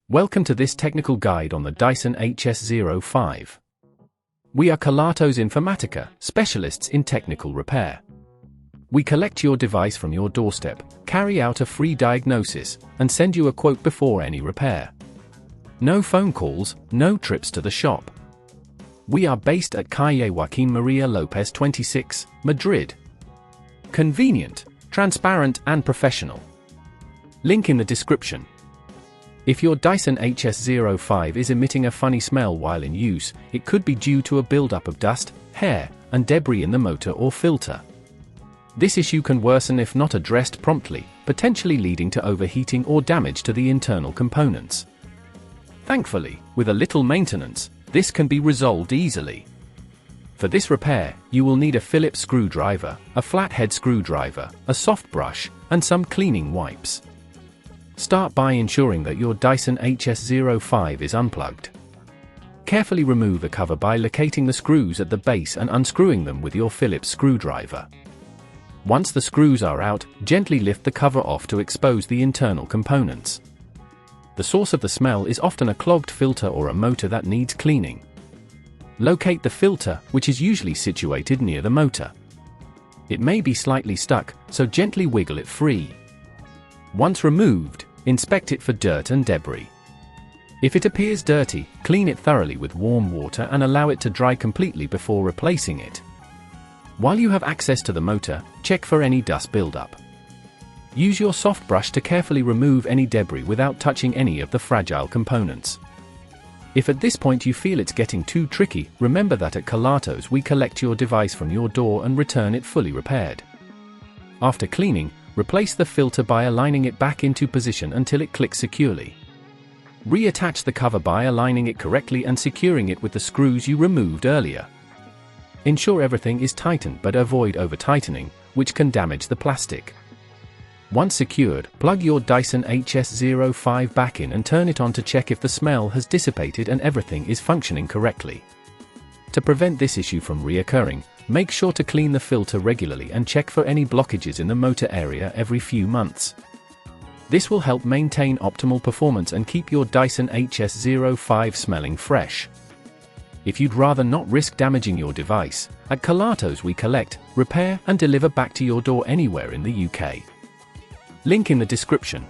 Welcome to this technical guide on the Dyson HS05. We are Kelatos Informatica, specialists in technical repair. We collect your device from your doorstep, carry out a free diagnosis, and send you a quote before any repair. No phone calls, no trips to the shop. We are based at Calle Joaquín María López 26, Madrid. Convenient, transparent and professional. Link in the description. If your Dyson HS05 is emitting a funny smell while in use, it could be due to a buildup of dust, hair, and debris in the motor or filter. This issue can worsen if not addressed promptly, potentially leading to overheating or damage to the internal components. Thankfully, with a little maintenance, this can be resolved easily. For this repair, you will need a Phillips screwdriver, a flathead screwdriver, a soft brush, and some cleaning wipes. Start by ensuring that your Dyson HS05 is unplugged. Carefully remove the cover by locating the screws at the base and unscrewing them with your Phillips screwdriver. Once the screws are out, gently lift the cover off to expose the internal components. The source of the smell is often a clogged filter or a motor that needs cleaning. Locate the filter, which is usually situated near the motor. It may be slightly stuck, so gently wiggle it free. Once removed, inspect it for dirt and debris. If it appears dirty, clean it thoroughly with warm water and allow it to dry completely before replacing it. While you have access to the motor, check for any dust buildup. Use your soft brush to carefully remove any debris without touching any of the fragile components. If at this point you feel it's getting too tricky, remember that at Kelatos we collect your device from your door and return it fully repaired. After cleaning, replace the filter by aligning it back into position until it clicks securely. Reattach the cover by aligning it correctly and securing it with the screws you removed earlier. Ensure everything is tightened but avoid over-tightening, which can damage the plastic. Once secured, plug your Dyson HS05 back in and turn it on to check if the smell has dissipated and everything is functioning correctly. To prevent this issue from reoccurring, make sure to clean the filter regularly and check for any blockages in the motor area every few months. This will help maintain optimal performance and keep your Dyson HS05 smelling fresh. If you'd rather not risk damaging your device, at Kelatos we collect, repair and deliver back to your door anywhere in the UK. Link in the description.